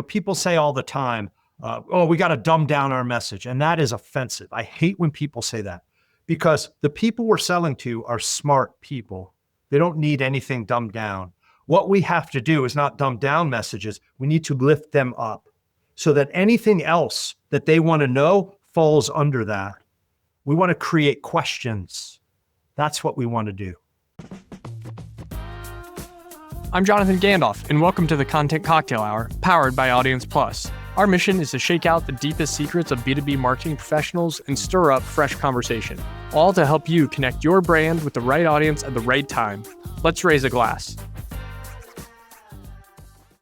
People say all the time, oh, we got to dumb down our message. And that is offensive. I hate when people say that because the people we're selling to are smart people. They don't need anything dumbed down. What we have to do is not dumb down messages. We need to lift them up so that anything else that they want to know falls under that. We want to create questions. That's what we want to do. I'm Jonathan Gandolf, and welcome to the Content Cocktail Hour, powered by Audience Plus. Our mission is to shake out the deepest secrets of B2B marketing professionals and stir up fresh conversation, all to help you connect your brand with the right audience at the right time. Let's raise a glass.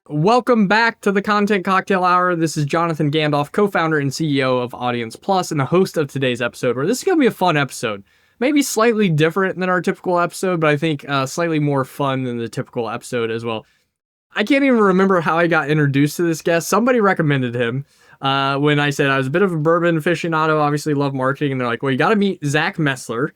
Welcome back to the Content Cocktail Hour. This is Jonathan Gandolf, co-founder and CEO of Audience Plus, and the host of today's episode, where this is going to be a fun episode. Maybe slightly different than our typical episode, but I think slightly more fun than the typical episode as well. I can't even remember how I got introduced to this guest. Somebody recommended him when I said I was a bit of a bourbon aficionado, obviously love marketing, and they're like, well, you got to meet Zach Messler.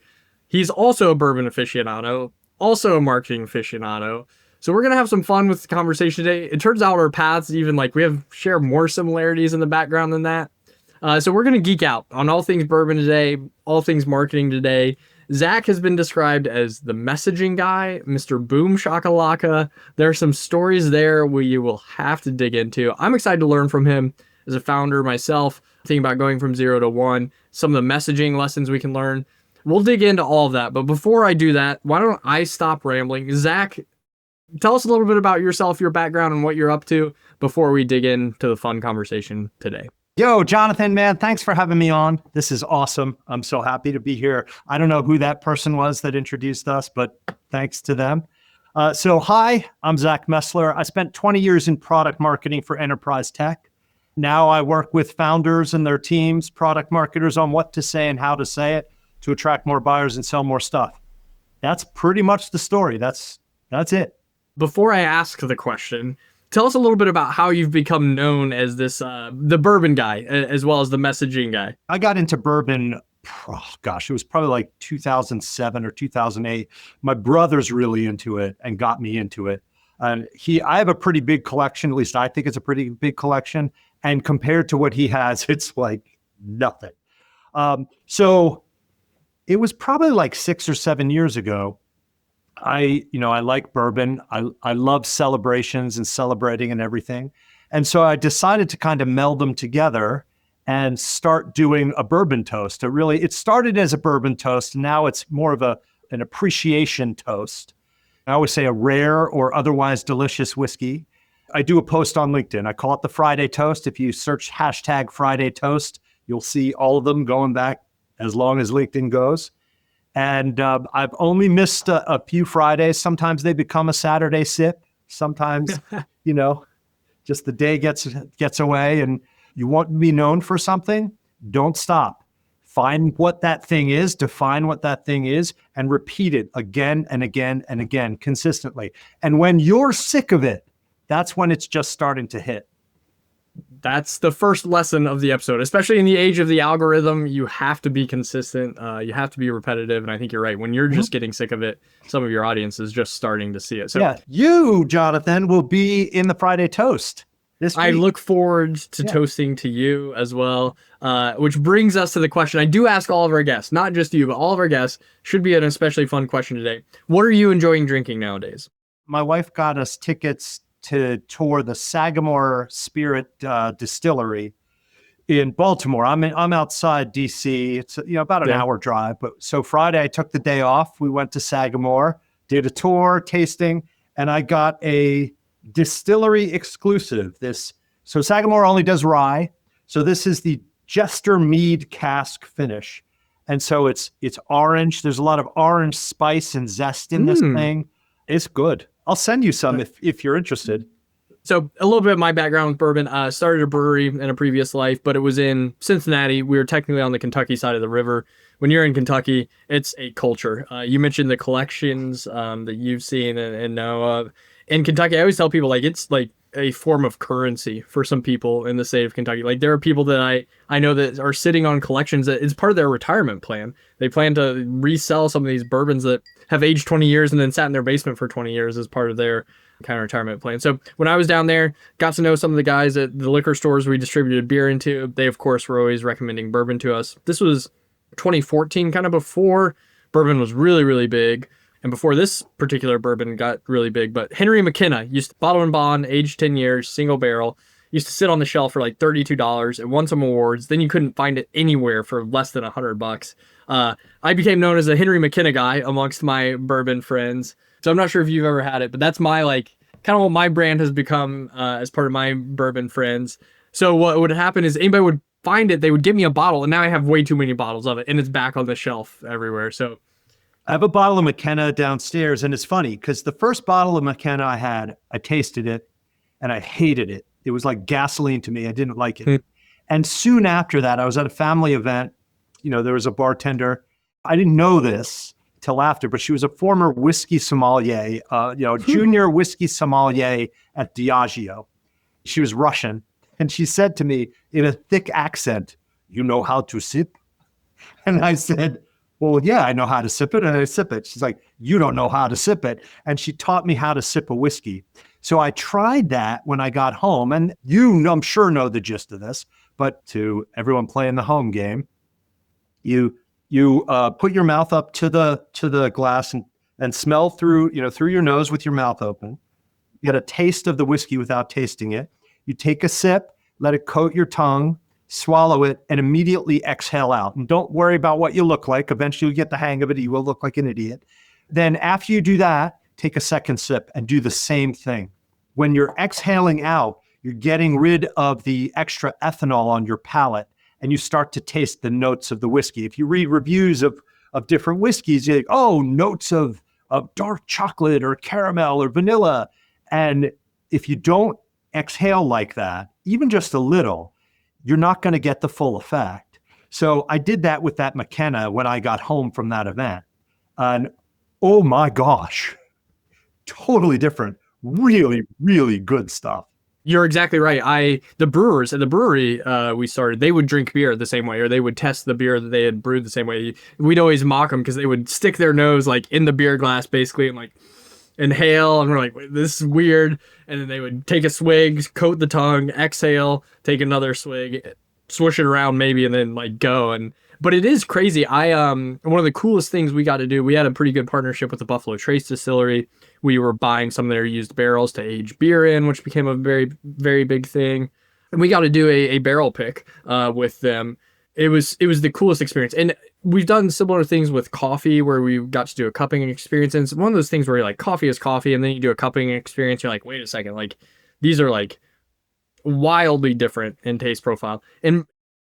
He's also a bourbon aficionado, also a marketing aficionado. So we're going to have some fun with the conversation today. It turns out our paths share more similarities in the background than that. So we're going to geek out on all things bourbon today, all things marketing today. Zach has been described as the messaging guy, Mr. Boom Shakalaka. There are some stories there we will have to dig into. I'm excited to learn from him as a founder myself, thinking about going from 0 to 1, some of the messaging lessons we can learn. We'll dig into all of that. But before I do that, why don't I stop rambling? Zach, tell us a little bit about yourself, your background, and what you're up to before we dig into the fun conversation today. Yo, Jonathan, man, thanks for having me on. This is awesome. I'm so happy to be here. I don't know who that person was that introduced us, but thanks to them. Hi, I'm Zach Messler. I spent 20 years in product marketing for enterprise tech. Now I work with founders and their teams, product marketers, on what to say and how to say it to attract more buyers and sell more stuff. That's pretty much the story. That's it. Before I ask the question, tell us a little bit about how you've become known as this, the bourbon guy, as well as the messaging guy. I got into bourbon, it was probably like 2007 or 2008. My brother's really into it and got me into it. And I have a pretty big collection, at least I think it's a pretty big collection. And compared to what he has, it's like nothing. So it was probably like 6 or 7 years ago. I like bourbon. I love celebrations and celebrating and everything. And so I decided to kind of meld them together and start doing a bourbon toast. It started as a bourbon toast. And now it's more of an appreciation toast. I always say a rare or otherwise delicious whiskey. I do a post on LinkedIn. I call it the Friday Toast. If you search hashtag Friday Toast, you'll see all of them going back as long as LinkedIn goes. And I've only missed a few Fridays. Sometimes they become a Saturday sip. Sometimes, just the day gets away and you want to be known for something. Don't stop. Find what that thing is, define what that thing is, and repeat it again and again and again consistently. And when you're sick of it, that's when it's just starting to hit. That's the first lesson of the episode, especially in the age of the algorithm. You have to be consistent. You have to be repetitive. And I think you're right. When you're just getting sick of it, some of your audience is just starting to see it. So yeah, you, Jonathan, will be in the Friday Toast this week. I look forward to toasting to you as well, which brings us to the question I do ask all of our guests, not just you, but all of our guests. Should be an especially fun question today. What are you enjoying drinking nowadays? My wife got us tickets to tour the Sagamore Spirit Distillery in Baltimore. I'm outside DC. It's about an hour drive. But so Friday I took the day off. We went to Sagamore, did a tour, tasting, and I got a distillery exclusive. So Sagamore only does rye. So this is the Jester Mead cask finish. And so it's orange. There's a lot of orange spice and zest in this thing. It's good. I'll send you some if you're interested. So a little bit of my background with bourbon. Started a brewery in a previous life, but it was in Cincinnati. We were technically on the Kentucky side of the river. When you're in Kentucky, it's a culture. You mentioned the collections that you've seen and know of. In Kentucky, I always tell people it's like a form of currency for some people in the state of Kentucky. Like there are people that I know that are sitting on collections that is part of their retirement plan. They plan to resell some of these bourbons that have aged 20 years and then sat in their basement for 20 years as part of their kind of retirement plan. So when I was down there, got to know some of the guys at the liquor stores we distributed beer into. They, of course, were always recommending bourbon to us. This was 2014, kind of before bourbon was really, really big. And before this particular bourbon got really big, but Henry McKenna used to bottle and bond, aged 10 years, single barrel, used to sit on the shelf for like $32. It won some awards. Then you couldn't find it anywhere for less than $100. I became known as a Henry McKenna guy amongst my bourbon friends. So I'm not sure if you've ever had it, but that's my like kind of what my brand has become as part of my bourbon friends. So what would happen is anybody would find it, they would give me a bottle, and now I have way too many bottles of it, and it's back on the shelf everywhere. So I have a bottle of McKenna downstairs, and it's funny because the first bottle of McKenna I had, I tasted it and I hated it. It was like gasoline to me. I didn't like it. And soon after that, I was at a family event. There was a bartender. I didn't know this till after, but she was a former whiskey sommelier, junior whiskey sommelier at Diageo. She was Russian. And she said to me in a thick accent, "You know how to sip?" And I said, "Well, yeah, I know how to sip it." And I sip it. She's like, "You don't know how to sip it." And she taught me how to sip a whiskey. So I tried that when I got home. And I'm sure know the gist of this, but to everyone playing the home game, you put your mouth up to the glass and smell through your nose with your mouth open. You get a taste of the whiskey without tasting it. You take a sip, let it coat your tongue, swallow it, and immediately exhale out. And don't worry about what you look like. Eventually you get the hang of it. You will look like an idiot. Then after you do that, take a second sip and do the same thing. When you're exhaling out, you're getting rid of the extra ethanol on your palate, and you start to taste the notes of the whiskey. If you read reviews of different whiskeys, you're like, oh, notes of dark chocolate or caramel or vanilla. And if you don't exhale like that, even just a little, you're not going to get the full effect. So I did that with that McKenna when I got home from that event. And oh my gosh, totally different. Really, really good stuff. you're exactly right. The brewers at the brewery we started, they would drink beer the same way, or they would test the beer that they had brewed the same way. We'd always mock them because they would stick their nose like in the beer glass basically and like inhale, and we're like, this is weird. And then they would take a swig, coat the tongue, exhale, take another swig, swoosh it around maybe, and then like go. But it is crazy. One of the coolest things we got to do, we had a pretty good partnership with the Buffalo Trace distillery. We were buying some of their used barrels to age beer in, which became a very, very big thing. And we got to do a barrel pick with them. It was the coolest experience. And we've done similar things with coffee where we got to do a cupping experience. And it's one of those things where you're like, coffee is coffee, and then you do a cupping experience. You're like, wait a second, like these are like wildly different in taste profile. And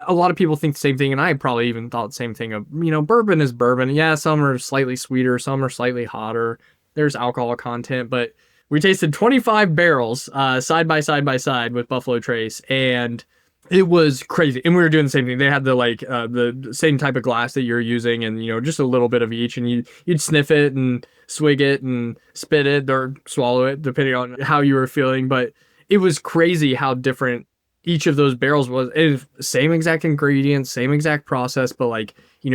a lot of people think the same thing, and I probably even thought the same thing of, bourbon is bourbon. Yeah, some are slightly sweeter, some are slightly hotter. There's alcohol content, but we tasted 25 barrels side by side with Buffalo Trace, and it was crazy. And we were doing the same thing. They had the same type of glass that you're using, and just a little bit of each, and you'd sniff it and swig it and spit it or swallow it depending on how you were feeling. But it was crazy how different each of those barrels was. Same exact ingredients, same exact process, but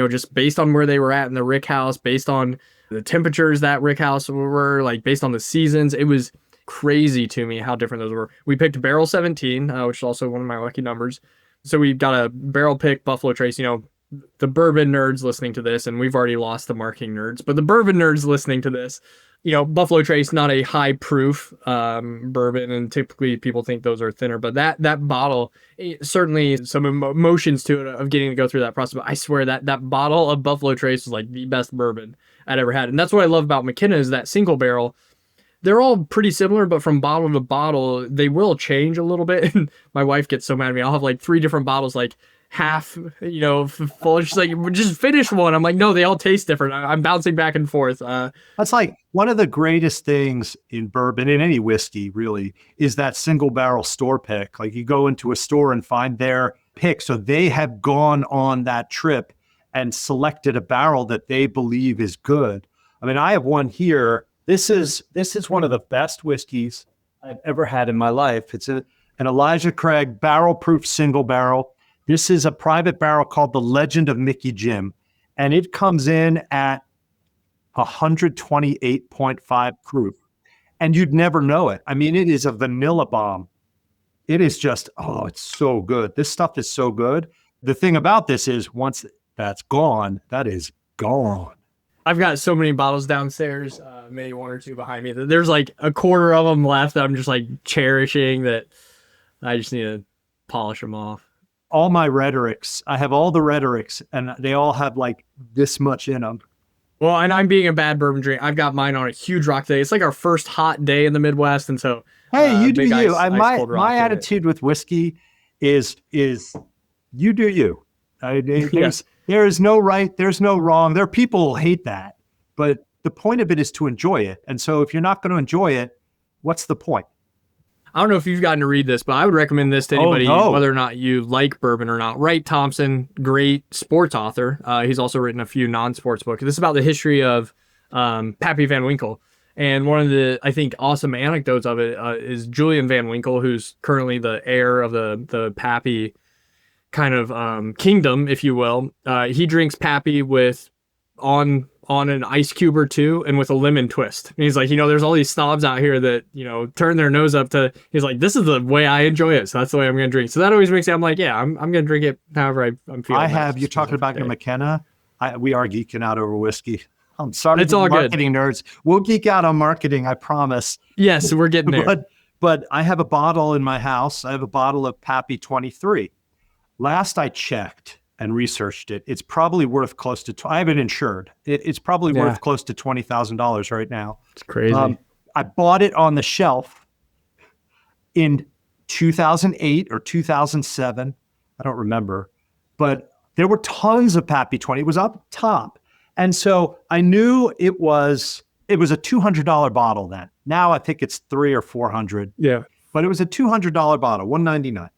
just based on where they were at in the rick house, based on the temperatures that rick house were, like based on the seasons, it was crazy to me how different those were. We picked barrel 17, which is also one of my lucky numbers. So we got a barrel pick Buffalo Trace. The bourbon nerds listening to this, and we've already lost the marketing nerds, but the bourbon nerds listening to this, Buffalo Trace, not a high proof bourbon, and typically people think those are thinner, but that bottle, certainly some emotions to it of getting to go through that process. But I swear that bottle of Buffalo Trace was like the best bourbon I'd ever had. And that's what I love about McKenna is that single barrel. They're all pretty similar, but from bottle to bottle, they will change a little bit. And my wife gets so mad at me. I'll have like 3 different bottles, like half, full. She's like, just finish one. I'm like, no, they all taste different. I'm bouncing back and forth. That's like one of the greatest things in bourbon, in any whiskey really, is that single barrel store pick. Like you go into a store and find their pick. So they have gone on that trip and selected a barrel that they believe is good. I mean, I have one here. This is one of the best whiskeys I've ever had in my life. It's an Elijah Craig barrel proof single barrel. This is a private barrel called The Legend of Mickey Jim, and it comes in at 128.5 proof. and you'd never know it. I mean, it is a vanilla bomb. It is just, oh, it's so good. This stuff is so good. The thing about this is once that's gone, that is gone. I've got so many bottles downstairs, maybe one or two behind me. There's like a quarter of them left that I'm just like cherishing that I just need to polish them off. All my rhetorics, I have all the rhetorics, and they all have like this much in them. Well, and I'm being a bad bourbon drink. I've got mine on a huge rock today. It's like our first hot day in the Midwest, and so hey, you do you. My my attitude with whiskey is you do you. There is no right, there's no wrong. There are people who hate that, but the point of it is to enjoy it. And so if you're not going to enjoy it, what's the point? I don't know if you've gotten to read this, but I would recommend this to anybody, whether or not you like bourbon or not. Wright Thompson, great sports author. He's also written a few non-sports books. This is about the history of Pappy Van Winkle. And one of the, I think, awesome anecdotes of it is Julian Van Winkle, who's currently the heir of the Pappy kind of kingdom, if you will. He drinks Pappy with on an ice cube or two and with a lemon twist. And he's like, there's all these snobs out here that, turn their nose up to, he's like, this is the way I enjoy it. So that's the way I'm going to drink. So that always makes it, I'm like, yeah, I'm going to drink it however I'm feeling. You're talking about your McKenna. We are geeking out over whiskey. I'm sorry. It's all marketing good. Nerds. We'll geek out on marketing. I promise. Yes, we're getting there. But I have a bottle in my house. I have a bottle of Pappy 23. Last I checked and researched it, it's probably worth close to, I have it insured. It's probably worth close to $20,000 right now. It's crazy. I bought it on the shelf in 2008 or 2007. I don't remember, but there were tons of Pappy 20. It was up top. And so I knew it was a $200 bottle then. Now I think it's $300 or $400. Yeah. But it was a $200 bottle, $199.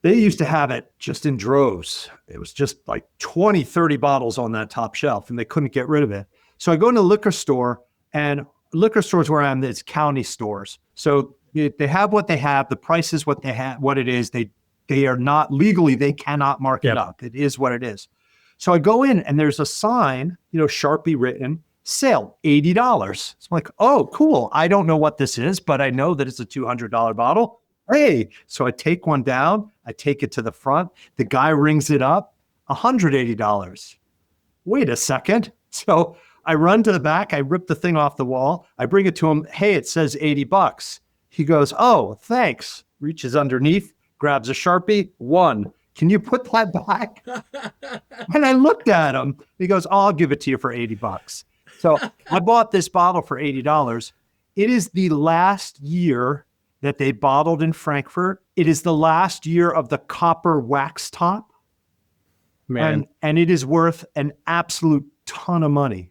They used to have it just in droves. It was just like 20, 30 bottles on that top shelf, and they couldn't get rid of it. So I go into a liquor store, and liquor stores where I'm, it's county stores. So they have what they have. The price is what they have, what it is. They are not legally, they cannot mark it up. It is what it is. So I go in, and there's a sign, Sharpie written, sale, $80. So I'm like, oh, cool. I don't know what this is, but I know that it's a $200 bottle. Hey, so I take one down, I take it to the front, the guy rings it up, $180. Wait a second. So I run to the back, I rip the thing off the wall, I bring it to him, hey, it says $80. He goes, oh, thanks. Reaches underneath, grabs a Sharpie, $1. Can you put that back? And I looked at him, he goes, oh, I'll give it to you for $80. So I bought this bottle for $80. It is the last year that they bottled in Frankfurt. It is the last year of the copper wax top. Man. And it is worth an absolute ton of money.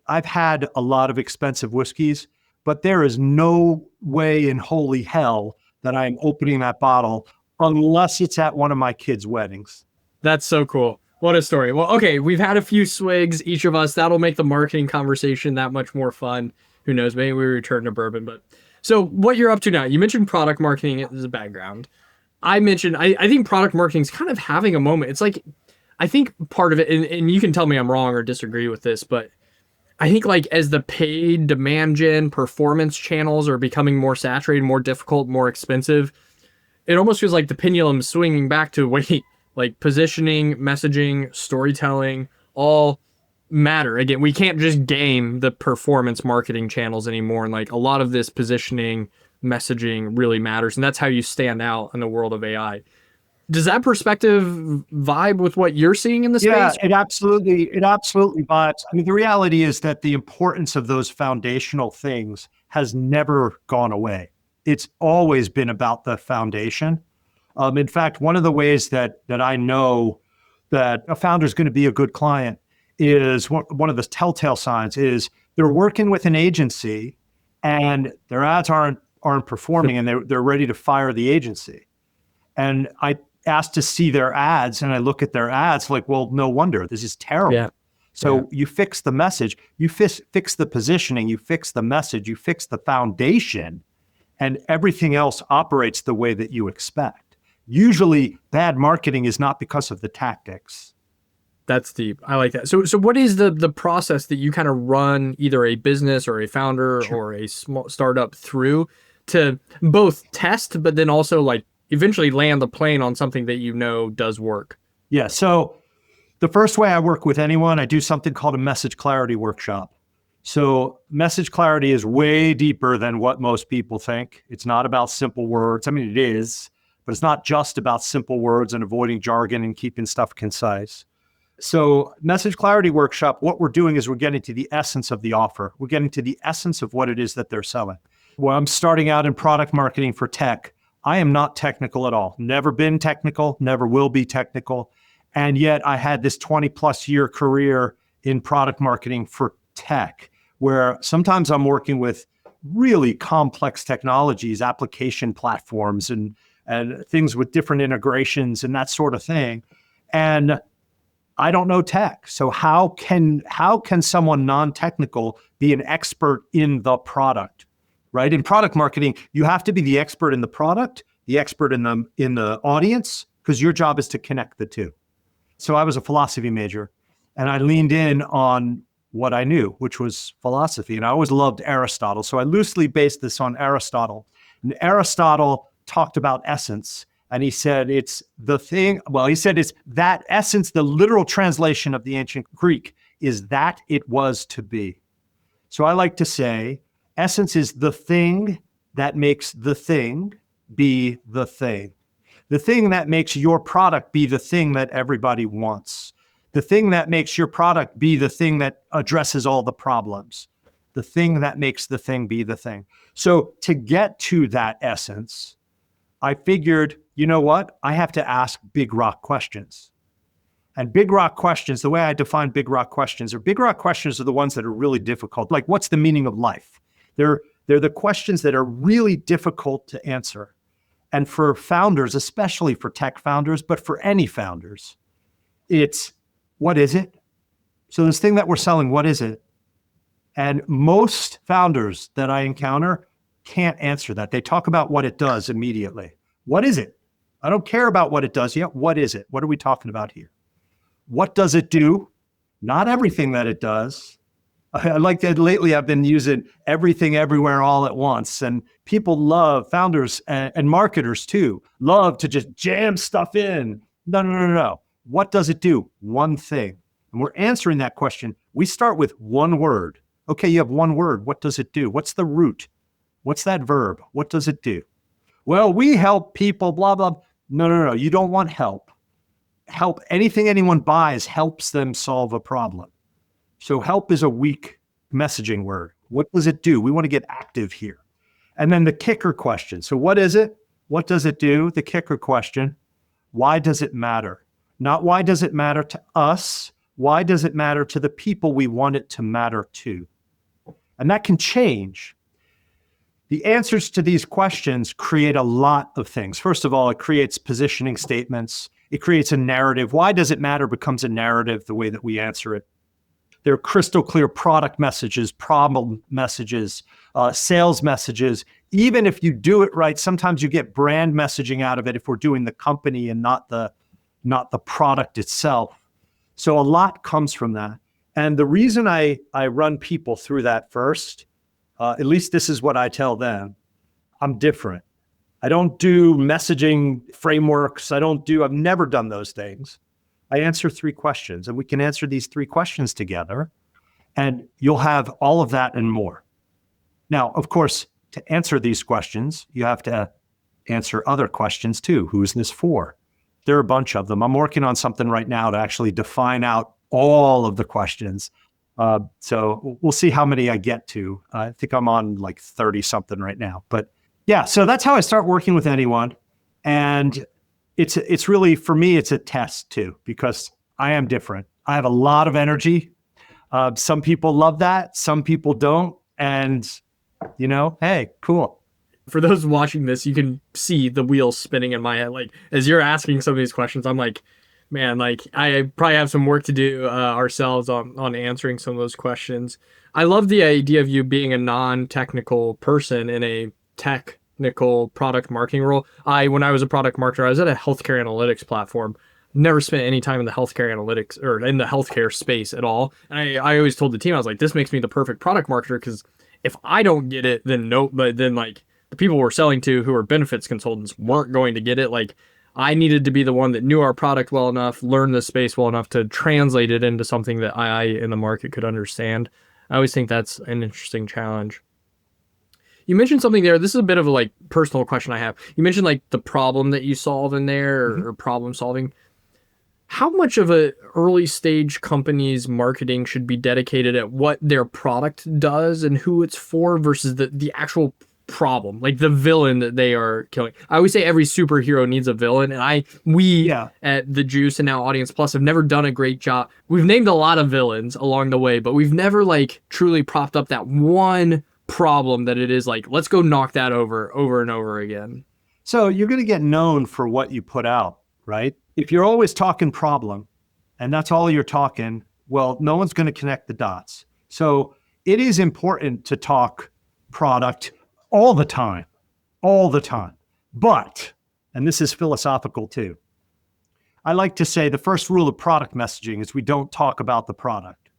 I've had a lot of expensive whiskeys, but there is no way in holy hell that I'm opening that bottle unless it's at one of my kids' weddings. That's so cool. What a story. Well, okay, we've had a few swigs, each of us. That'll make the marketing conversation that much more fun. Who knows? Maybe we return to bourbon, but so what you're up to now, you mentioned product marketing as a background. I think product marketing is kind of having a moment. It's like, I think part of it, and you can tell me I'm wrong or disagree with this, but I think like as the paid demand gen performance channels are becoming more saturated, more difficult, more expensive, it almost feels like the pendulum swinging back to like positioning, messaging, storytelling, all matter. Again, we can't just game the performance marketing channels anymore. And like a lot of this positioning, messaging really matters. And that's how you stand out in the world of AI. Does that perspective vibe with what you're seeing in the space? Yeah, it absolutely vibes. I mean, the reality is that the importance of those foundational things has never gone away. It's always been about the foundation. In fact, one of the ways that I know that a founder is going to be a good client is one of the telltale signs is they're working with an agency and their ads aren't performing and they're ready to fire the agency. And I asked to see their ads and I look at their ads like, well, no wonder, this is terrible. Yeah. So you fix the message, you fix the positioning, you fix the message, you fix the foundation, and everything else operates the way that you expect. Usually bad marketing is not because of the tactics. That's deep. I like that. So what is the process that you kind of run either a business or a founder Sure. or a small startup through to both test, but then also like eventually land the plane on something that you know does work? Yeah. So the first way I work with anyone, I do something called a message clarity workshop. So message clarity is way deeper than what most people think. It's not about simple words. I mean, it is, but it's not just about simple words and avoiding jargon and keeping stuff concise. So message clarity workshop, what we're doing is we're getting to the essence of the offer. We're getting to the essence of what it is that they're selling. Well, I'm starting out in product marketing for tech. I am not technical at all. Never been technical, never will be technical. And yet I had this 20 plus year career in product marketing for tech, where sometimes I'm working with really complex technologies, application platforms, and things with different integrations and that sort of thing. And I don't know tech. So how can someone non-technical be an expert in the product? Right? In product marketing, you have to be the expert in the product, the expert in the audience, because your job is to connect the two. So I was a philosophy major, and I leaned in on what I knew, which was philosophy. And I always loved Aristotle. So I loosely based this on Aristotle. And Aristotle talked about essence. And he said it's the thing, well, he said it's that essence, the literal translation of the ancient Greek is that it was to be. So I like to say essence is the thing that makes the thing be the thing. The thing that makes your product be the thing that everybody wants. The thing that makes your product be the thing that addresses all the problems. The thing that makes the thing be the thing. So to get to that essence, I figured, you know what? I have to ask big rock questions. And big rock questions, the way I define big rock questions are the ones that are really difficult. Like, what's the meaning of life? They're the questions that are really difficult to answer. And for founders, especially for tech founders, but for any founders, it's what is it? So this thing that we're selling, what is it? And most founders that I encounter can't answer that. They talk about what it does immediately. What is it? I don't care about what it does yet. What is it? What are we talking about here? What does it do? Not everything that it does. I like that lately I've been using everything everywhere all at once. And people love, founders and marketers too, love to just jam stuff in. No. What does it do? One thing. And we're answering that question. We start with one word. Okay, you have one word. What does it do? What's the root? What's that verb? What does it do? Well, we help people, blah, blah. No. You don't want help. Help, anything anyone buys helps them solve a problem. So help is a weak messaging word. What does it do? We want to get active here. And then the kicker question. So what is it? What does it do? The kicker question. Why does it matter? Not why does it matter to us? Why does it matter to the people we want it to matter to? And that can change. The answers to these questions create a lot of things. First of all, it creates positioning statements. It creates a narrative. Why does it matter becomes a narrative the way that we answer it. There are crystal clear product messages, problem messages, sales messages. Even if you do it right, sometimes you get brand messaging out of it if we're doing the company and not the product itself. So a lot comes from that. And the reason I run people through that first, at least this is what I tell them, I'm different. I don't do messaging frameworks. I've never done those things. I answer 3 questions, and we can answer these 3 questions together, and you'll have all of that and more. Now, of course, to answer these questions, you have to answer other questions too. Who is this for? There are a bunch of them. I'm working on something right now to actually define out all of the questions. So we'll see how many I get to. I think I'm on like 30 something right now. But yeah, so that's how I start working with anyone. And it's really, for me, it's a test too, because I am different. I have a lot of energy. Some people love that. Some people don't. And, hey, cool. For those watching this, you can see the wheels spinning in my head. Like, as you're asking some of these questions, I'm like, man, like I probably have some work to do ourselves on answering some of those questions. I love the idea of you being a non-technical person in a technical product marketing role. When I was a product marketer, I was at a healthcare analytics platform. never spent any time in the healthcare analytics or in the healthcare space at all. And I always told the team, I was like, this makes me the perfect product marketer because if I don't get it, then no, but then like the people we're selling to who are benefits consultants weren't going to get it. Like I needed to be the one that knew our product well enough, learned the space well enough to translate it into something that I in the market could understand. I always think that's an interesting challenge. You mentioned something there. This is a bit of a like personal question I have. You mentioned like the problem that you solve in there or problem solving. How much of a early stage company's marketing should be dedicated at what their product does and who it's for versus the actual problem, like the villain that they are killing? I always say every superhero needs a villain, and we at The Juice and now Audience Plus have never done a great job. We've named a lot of villains along the way, but we've never like truly propped up that one problem that it is like, let's go knock that over and over again. So you're going to get known for what you put out, right? If you're always talking problem and that's all you're talking, well, no one's going to connect the dots. So it is important to talk product all the time. But, and this is philosophical too, I like to say the first rule of product messaging is we don't talk about the product,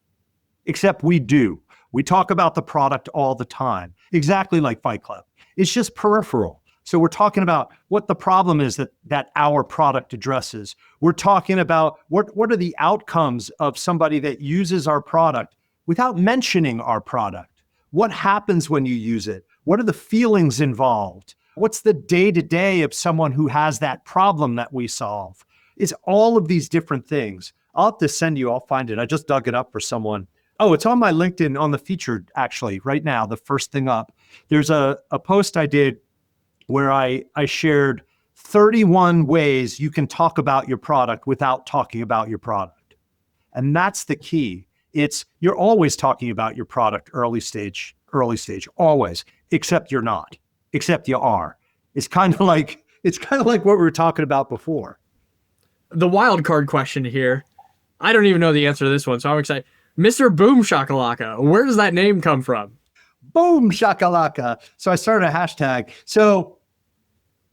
except we do. We talk about the product all the time, exactly like Fight Club. It's just peripheral. So we're talking about what the problem is that our product addresses. We're talking about what are the outcomes of somebody that uses our product without mentioning our product. What happens when you use it? What are the feelings involved? What's the day-to-day of someone who has that problem that we solve? It's all of these different things. I'll have to send you, I'll find it. I just dug it up for someone. Oh, it's on my LinkedIn on the featured actually right now, the first thing up. There's a post I did where I shared 31 ways you can talk about your product without talking about your product. And that's the key. You're always talking about your product early stage, always, except you're not, except you are. It's kind of like what we were talking about before. The wild card question here. I don't even know the answer to this one, so I'm excited. Mr. Boom Shakalaka, where does that name come from? Boom Shakalaka. So I started a hashtag. So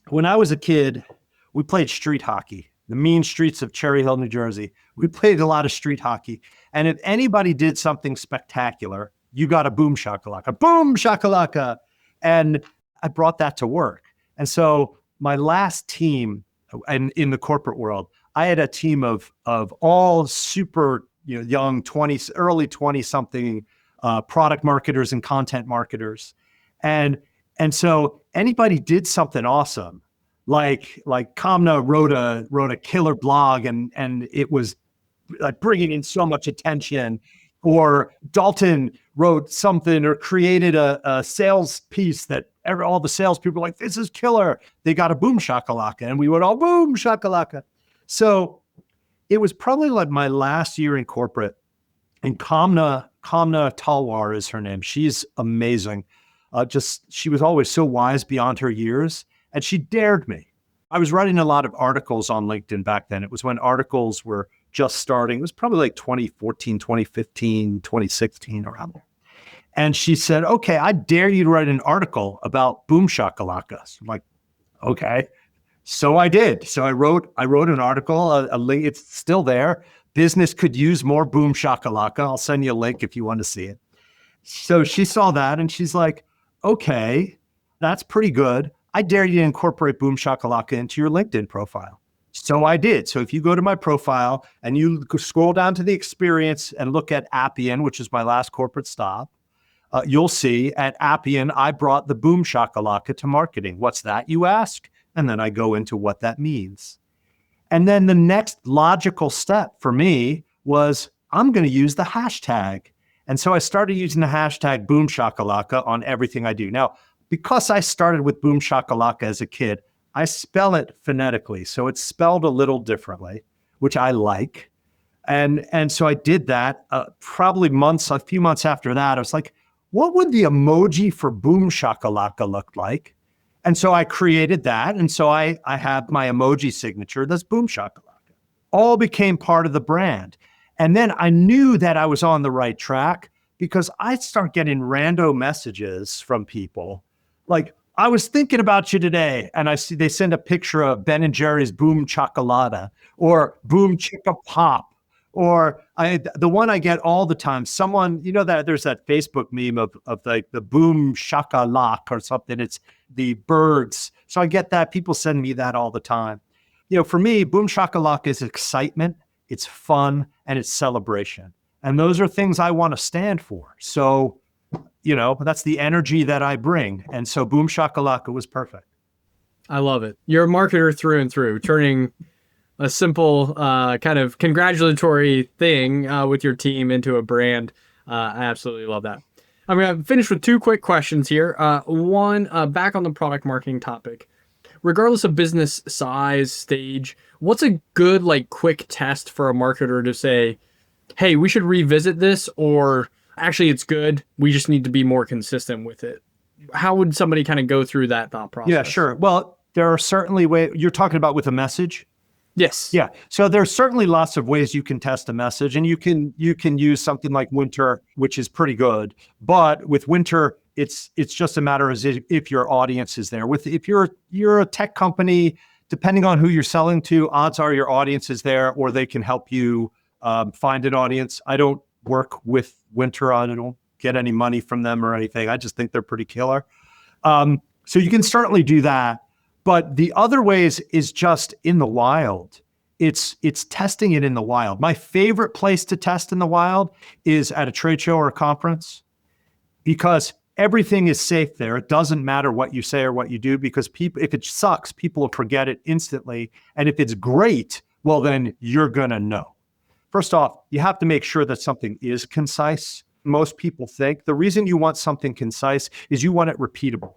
when I was a kid, we played street hockey, the mean streets of Cherry Hill, New Jersey. We played a lot of street hockey. And if anybody did something spectacular, you got a boom shakalaka, boom shakalaka. And I brought that to work. And so my last team in the corporate world, I had a team of all super young early 20 something product marketers and content marketers. And so anybody did something awesome, like Kamna wrote a killer blog and it was like bringing in so much attention, or Dalton wrote something or created a sales piece that all the salespeople were like, this is killer. They got a boom shakalaka, and we went all boom shakalaka. So it was probably like my last year in corporate, and Kamna Talwar is her name. She's amazing. She was always so wise beyond her years, and she dared me. I was writing a lot of articles on LinkedIn back then. It was when articles were just starting. It was probably like 2014, 2015, 2016, around there. And she said, okay, I dare you to write an article about boom shakalakas. I'm like, okay. So I did. So I wrote an article, a link, it's still there. Business could use more boom shakalaka. I'll send you a link if you want to see it. So she saw that and she's like, okay, that's pretty good. I dare you to incorporate boom shakalaka into your LinkedIn profile. So I did. So if you go to my profile and you scroll down to the experience and look at Appian, which is my last corporate stop, you'll see at Appian, I brought the boom shakalaka to marketing. What's that, you ask? And then I go into what that means. And then the next logical step for me was I'm going to use the hashtag. And so I started using the hashtag boom shakalaka on everything I do. Now, because I started with boom shakalaka as a kid, I spell it phonetically. So it's spelled a little differently, which I like. And so I did that probably a few months after that. I was like, what would the emoji for boom shakalaka look like? And so I created that. And so I have my emoji signature that's boom shakalaka. All became part of the brand. And then I knew that I was on the right track because I start getting rando messages from people like, I was thinking about you today, and I see they send a picture of Ben and Jerry's Boom Chocolata or Boom Chicka Pop, or the one I get all the time. Someone, that there's that Facebook meme of like the Boom Shakalak or something. It's the birds. So I get that. People send me that all the time. For me, Boom Shakalak is excitement, it's fun, and it's celebration. And those are things I want to stand for. So that's the energy that I bring. And so Boom Shakalaka was perfect. I love it. You're a marketer through and through, turning a simple kind of congratulatory thing with your team into a brand. I absolutely love that. I'm going to finish with 2 quick questions here. One, back on the product marketing topic. Regardless of business size, stage, what's a good, quick test for a marketer to say, hey, we should revisit this, or actually it's good, we just need to be more consistent with it? How would somebody kind of go through that thought process? Yeah, sure. Well, there are certainly ways. You're talking about with a message? Yes. Yeah. So there's certainly lots of ways you can test a message, and you can use something like Winter, which is pretty good. But with Winter, it's just a matter of if your audience is there. If you're a tech company, depending on who you're selling to, odds are your audience is there, or they can help you find an audience. I don't work with Winter. I don't get any money from them or anything. I just think they're pretty killer. So you can certainly do that. But the other ways is just in the wild. It's testing it in the wild. My favorite place to test in the wild is at a trade show or a conference, because everything is safe there. It doesn't matter what you say or what you do, because if it sucks, people will forget it instantly. And if it's great, well, then you're going to know. First off, you have to make sure that something is concise. Most people think the reason you want something concise is you want it repeatable,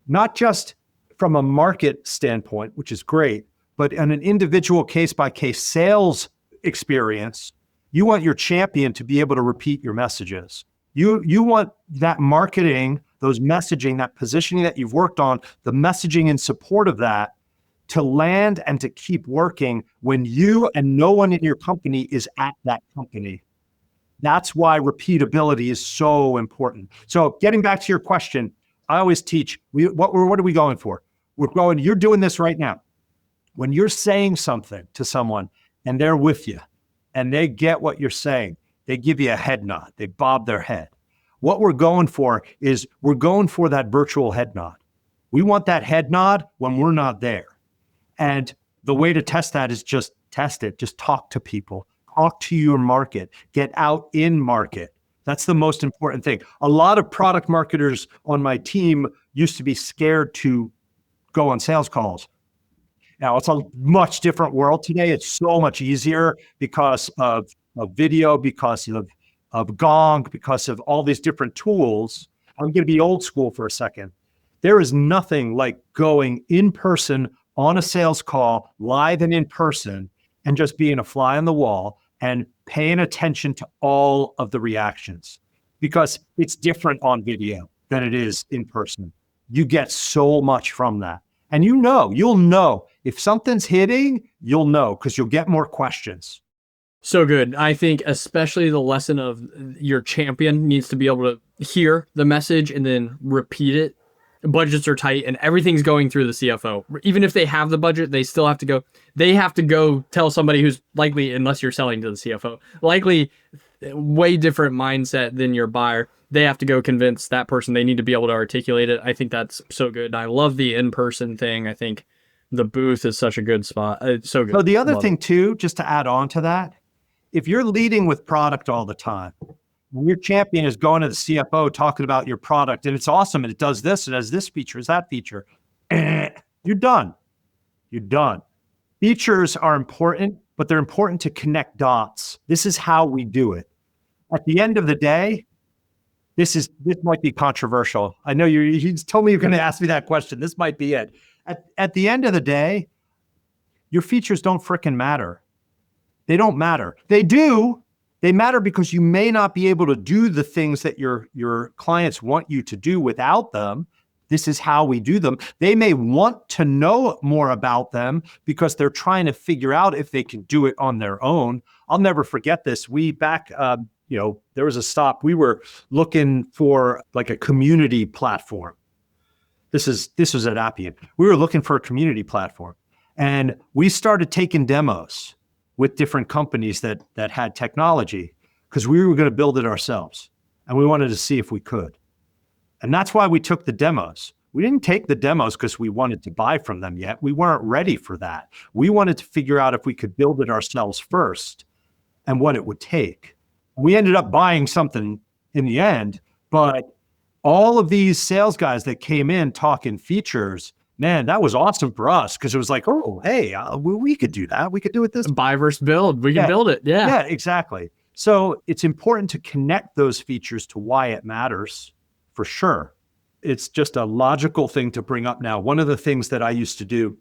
not just from a market standpoint, which is great, but in an individual case-by-case sales experience, you want your champion to be able to repeat your messages. You want that marketing, those messaging, that positioning that you've worked on, the messaging in support of that, to land and to keep working when you and no one in your company is at that company. That's why repeatability is so important. So getting back to your question, I always teach, what are we going for? You're doing this right now. When you're saying something to someone and they're with you and they get what you're saying, they give you a head nod, they bob their head. What we're going for is we're going for that virtual head nod. We want that head nod when we're not there. And the way to test that is just test it. Just talk to people, talk to your market, get out in market. That's the most important thing. A lot of product marketers on my team used to be scared to go on sales calls. Now it's a much different world today. It's so much easier because of video, because of Gong, because of all these different tools. I'm going to be old school for a second. There is nothing like going in person on a sales call, live and in person, and just being a fly on the wall and paying attention to all of the reactions, because it's different on video than it is in person. You get so much from that. And you'll know if something's hitting, you'll know, because you'll get more questions. So good. I think especially the lesson of your champion needs to be able to hear the message and then repeat it. Budgets are tight and everything's going through the CFO. Even if they have the budget, they still have to go. They have to go tell somebody who's likely, unless you're selling to the CFO, likely way different mindset than your buyer. They have to go convince that person. They need to be able to articulate it. I think that's so good. And I love the in-person thing. I think the booth is such a good spot. It's so good. So the other thing too, just to add on to that, if you're leading with product all the time, when your champion is going to the CFO talking about your product and it's awesome and it does this, it has this feature, is that feature, you're done. You're done. Features are important, but they're important to connect dots. This is how we do it. At the end of the day, this might be controversial. I know you told me you're going to ask me that question. This might be it. At the end of the day, your features don't frickin' matter. They don't matter. They do. They matter because you may not be able to do the things that your clients want you to do without them. This is how we do them. They may want to know more about them because they're trying to figure out if they can do it on their own. I'll never forget this. There was a stop. We were looking for like a community platform. This was at Appian. We were looking for a community platform, and we started taking demos with different companies that had technology, because we were going to build it ourselves, and we wanted to see if we could. And that's why we took the demos. We didn't take the demos because we wanted to buy from them yet. We weren't ready for that. We wanted to figure out if we could build it ourselves first and what it would take. We ended up buying something in the end, but all of these sales guys that came in talking features, man, that was awesome for us, because it was like, oh, hey, we could do that. We could do it this. Buy versus build. We can build it. Yeah. Yeah, exactly. So it's important to connect those features to why it matters, for sure. It's just a logical thing to bring up now. One of the things that I used to do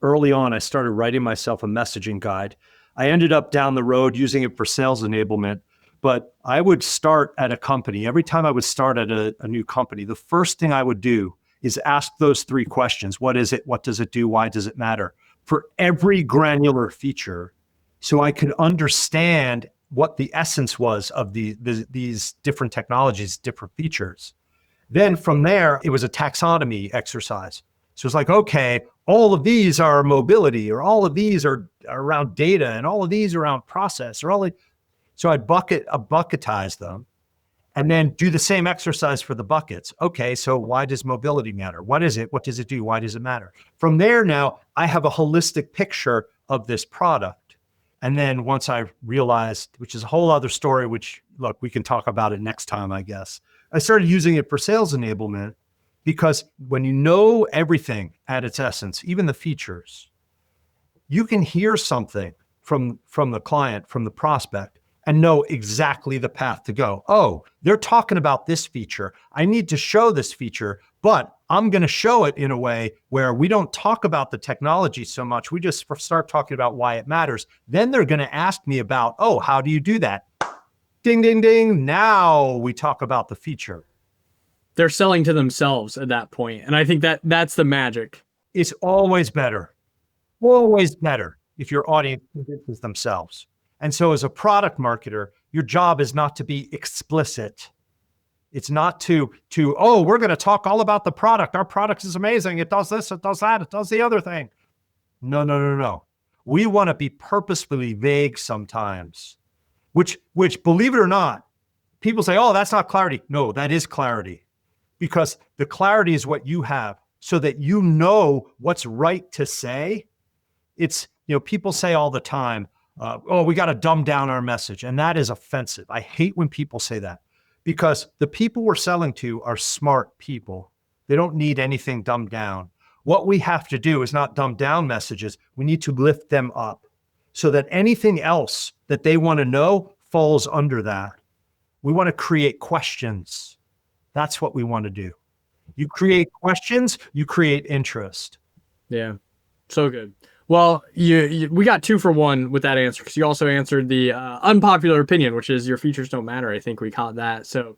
early on, I started writing myself a messaging guide. I ended up down the road using it for sales enablement, but I would start at a company. Every time I would start at a new company, the first thing I would do is ask those 3 questions. What is it? What does it do? Why does it matter? For every granular feature, so I could understand what the essence was of these different technologies, different features. Then from there, it was a taxonomy exercise. So it's like, okay, all of these are mobility, or all of these are around data, and all of these are around process, so I'd bucketize them, and then do the same exercise for the buckets. Okay, so why does mobility matter? What is it? What does it do? Why does it matter? From there now, I have a holistic picture of this product. And then once I realized, which is a whole other story, which, look, we can talk about it next time, I guess. I started using it for sales enablement, because when you know everything at its essence, even the features, you can hear something from the client, from the prospect, and know exactly the path to go. Oh, they're talking about this feature. I need to show this feature, but I'm going to show it in a way where we don't talk about the technology so much. We just start talking about why it matters. Then they're going to ask me about, oh, how do you do that? Ding, ding, ding. Now we talk about the feature. They're selling to themselves at that point. And I think that's the magic. It's always better if your audience convinces themselves. And so as a product marketer, your job is not to be explicit. It's not to oh, we're going to talk all about the product. Our product is amazing. It does this, it does that, it does the other thing. No. We want to be purposefully vague sometimes, which believe it or not, people say, oh, that's not clarity. No, that is clarity, because the clarity is what you have, so that you know what's right to say. It's, people say all the time, oh, we got to dumb down our message. And that is offensive. I hate when people say that, because the people we're selling to are smart people. They don't need anything dumbed down. What we have to do is not dumb down messages. We need to lift them up, so that anything else that they want to know falls under that. We want to create questions. That's what we want to do. You create questions, you create interest. Yeah, so good. Well, we got 2 for 1 with that answer, because you also answered the unpopular opinion, which is your features don't matter. I think we caught that. So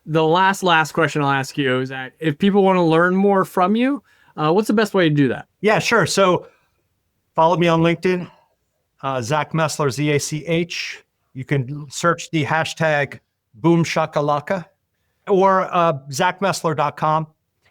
the last question I'll ask you is that if people want to learn more from you, what's the best way to do that? Yeah, sure. So follow me on LinkedIn, Zach Messler, ZACH. You can search the hashtag Boom Shakalaka, or zachmessler.com.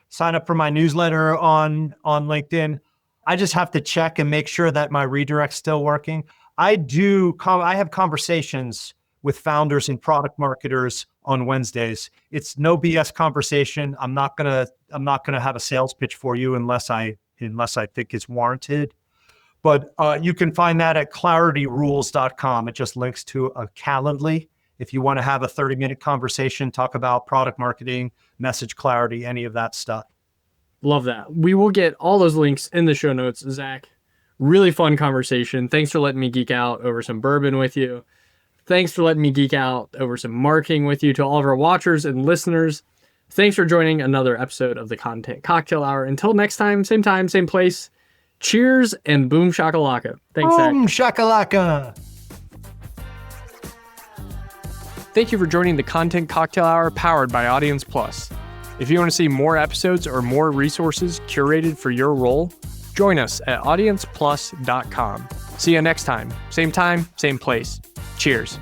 Sign up for my newsletter on LinkedIn. I just have to check and make sure that my redirect's still working. I have conversations with founders and product marketers on Wednesdays. It's no BS conversation. I'm not gonna have a sales pitch for you unless I think it's warranted. But you can find that at clarityrules.com. It just links to a Calendly. If you want to have a 30-minute conversation, talk about product marketing, message clarity, any of that stuff. Love that. We will get all those links in the show notes, Zach. Really fun conversation. Thanks for letting me geek out over some bourbon with you. Thanks for letting me geek out over some marketing with you. To all of our watchers and listeners, thanks for joining another episode of the Content Cocktail Hour. Until next time, same place. Cheers and boom shakalaka. Thanks, Zach. Boom shakalaka. Thank you for joining the Content Cocktail Hour, powered by Audience Plus. If you want to see more episodes or more resources curated for your role, join us at audienceplus.com. See you next time, same place. Cheers.